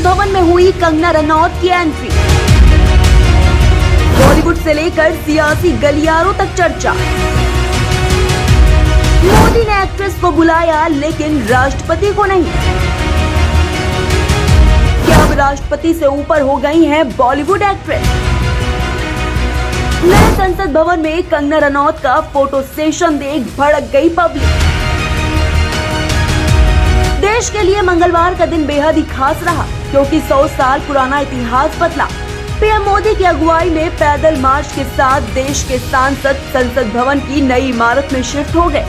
संसद भवन में हुई कंगना रनौत की एंट्री। बॉलीवुड से लेकर सियासी गलियारों तक चर्चा। मोदी ने एक्ट्रेस को बुलाया लेकिन राष्ट्रपति को नहीं। क्या अब राष्ट्रपति से ऊपर हो गई हैं बॉलीवुड एक्ट्रेस? नए संसद भवन में कंगना रनौत का फोटो सेशन देख भड़क गई पब्लिक। देश के लिए मंगलवार का दिन बेहद ही खास रहा क्योंकि 100 साल पुराना इतिहास बदला। पीएम मोदी की अगुवाई में पैदल मार्च के साथ देश के सांसद संसद भवन की नई इमारत में शिफ्ट हो गए।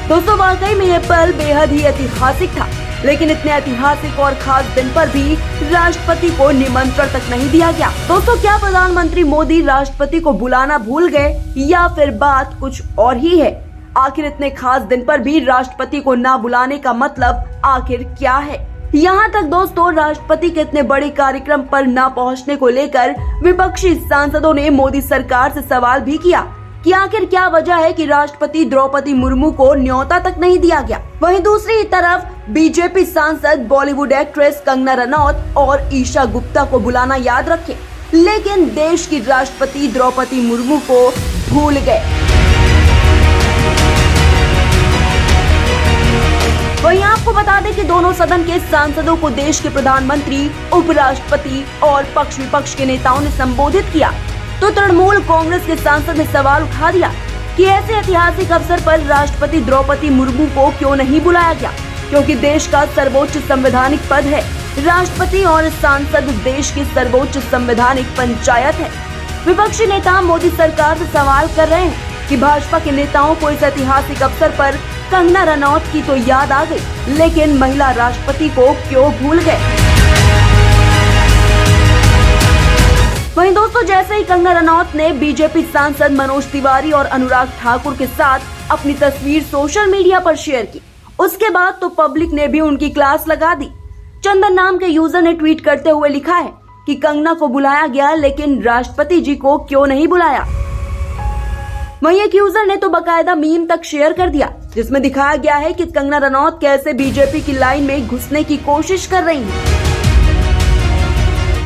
दोस्तों, वाकई में ये पल बेहद ही ऐतिहासिक था, लेकिन इतने ऐतिहासिक और खास दिन पर भी राष्ट्रपति को निमंत्रण तक नहीं दिया गया। दोस्तों, क्या प्रधानमंत्री मोदी राष्ट्रपति को बुलाना भूल गए या फिर बात कुछ और ही है? आखिर इतने खास दिन पर भी राष्ट्रपति को ना बुलाने का मतलब आखिर क्या है? यहाँ तक दोस्तों, राष्ट्रपति के इतने बड़े कार्यक्रम पर ना पहुँचने को लेकर विपक्षी सांसदों ने मोदी सरकार से सवाल भी किया कि आखिर क्या वजह है कि राष्ट्रपति द्रौपदी मुर्मू को न्योता तक नहीं दिया गया। वहीं दूसरी तरफ बीजेपी सांसद बॉलीवुड एक्ट्रेस कंगना रनौत और ईशा गुप्ता को बुलाना याद रखे, लेकिन देश की राष्ट्रपति द्रौपदी मुर्मू को भूल गए। वहीं आपको बता दें कि दोनों सदन के सांसदों को देश के प्रधानमंत्री, उपराष्ट्रपति और पक्ष विपक्ष के नेताओं ने संबोधित किया तो तृणमूल कांग्रेस के सांसद ने सवाल उठा दिया कि ऐसे ऐतिहासिक अवसर पर राष्ट्रपति द्रौपदी मुर्मू को क्यों नहीं बुलाया गया, क्योंकि देश का सर्वोच्च संवैधानिक पद है। राष्ट्रपति और सांसद देश की सर्वोच्च संवैधानिक पंचायत है। विपक्षी नेता मोदी सरकार से सवाल कर रहे हैं कि भाजपा के नेताओं को इस ऐतिहासिक अवसर पर कंगना रनौत की तो याद आ गई, लेकिन महिला राष्ट्रपति को क्यों भूल गए। वहीं दोस्तों, जैसे ही कंगना रनौत ने बीजेपी सांसद मनोज तिवारी और अनुराग ठाकुर के साथ अपनी तस्वीर सोशल मीडिया पर शेयर की, उसके बाद तो पब्लिक ने भी उनकी क्लास लगा दी। चंदन नाम के यूजर ने ट्वीट करते हुए लिखा है कि कंगना को बुलाया गया लेकिन राष्ट्रपति जी को क्यों नहीं बुलाया। वहीं एक यूजर ने तो बकायदा मीम तक शेयर कर दिया जिसमें दिखाया गया है कि कंगना रनौत कैसे बीजेपी की लाइन में घुसने की कोशिश कर रही हैं।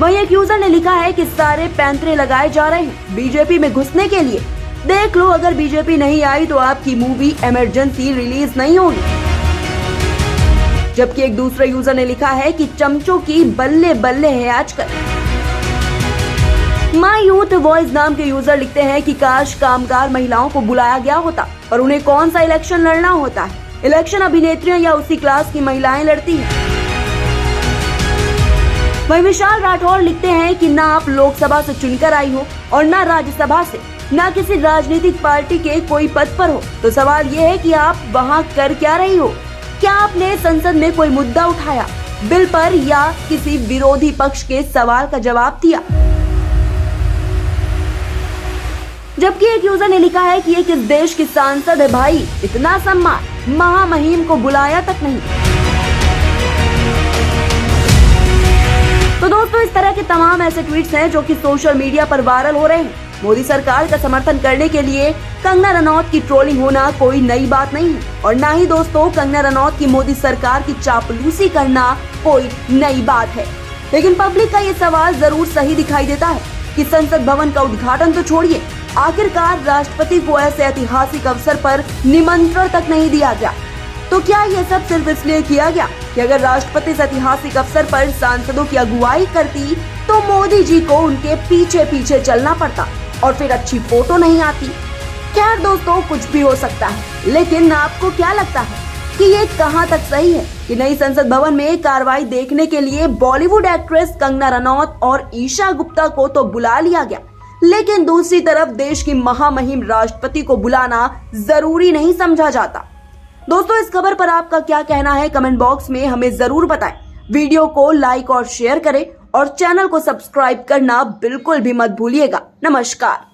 वहीं एक यूजर ने लिखा है कि सारे पैंतरे लगाए जा रहे हैं बीजेपी में घुसने के लिए। देख लो, अगर बीजेपी नहीं आई तो आपकी मूवी इमरजेंसी रिलीज नहीं होगी। जबकि एक दूसरा यूजर ने लिखा है कि चमचों की बल्ले बल्ले है आजकल। माई यूथ वॉइस नाम के यूजर लिखते हैं कि काश कामगार महिलाओं को बुलाया गया होता और उन्हें कौन सा इलेक्शन लड़ना होता है। इलेक्शन अभिनेत्रियां या उसी क्लास की महिलाएं लड़ती हैं। वहीं विशाल राठौर लिखते हैं कि ना आप लोकसभा से चुनकर आई हो और ना राज्यसभा से, ना किसी राजनीतिक पार्टी के कोई पद पर हो, तो सवाल ये है कि आप वहाँ कर क्या रही हो? क्या आपने संसद में कोई मुद्दा उठाया, बिल पर, या किसी विरोधी पक्ष के सवाल का जवाब दिया? जबकि एक यूजर ने लिखा है कि ये किस देश की सांसद है भाई, इतना सम्मान, महामहिम को बुलाया तक नहीं। तो दोस्तों, इस तरह के तमाम ऐसे ट्वीट्स हैं जो कि सोशल मीडिया पर वायरल हो रहे हैं। मोदी सरकार का समर्थन करने के लिए कंगना रनौत की ट्रोलिंग होना कोई नई बात नहीं है और ना ही दोस्तों कंगना रनौत की मोदी सरकार की चापलूसी करना कोई नई बात है। लेकिन पब्लिक का ये सवाल जरूर सही दिखाई देता है कि संसद भवन का उद्घाटन तो छोड़िए, आखिरकार राष्ट्रपति को ऐसे ऐतिहासिक अवसर पर निमंत्रण तक नहीं दिया गया। तो क्या ये सब सिर्फ इसलिए किया गया कि अगर राष्ट्रपति इस ऐतिहासिक अवसर पर सांसदों की अगुवाई करती तो मोदी जी को उनके पीछे पीछे चलना पड़ता और फिर अच्छी फोटो नहीं आती? खैर दोस्तों, कुछ भी हो सकता है, लेकिन आपको क्या लगता है कि ये कहां तक सही है कि नई संसद भवन में कार्रवाई देखने के लिए बॉलीवुड एक्ट्रेस कंगना रनौत और ईशा गुप्ता को तो बुला लिया गया, लेकिन दूसरी तरफ देश की महामहिम राष्ट्रपति को बुलाना जरूरी नहीं समझा जाता? दोस्तों, इस खबर पर आपका क्या कहना है कमेंट बॉक्स में हमें जरूर बताएं। वीडियो को लाइक और शेयर करें और चैनल को सब्सक्राइब करना बिल्कुल भी मत भूलिएगा। नमस्कार।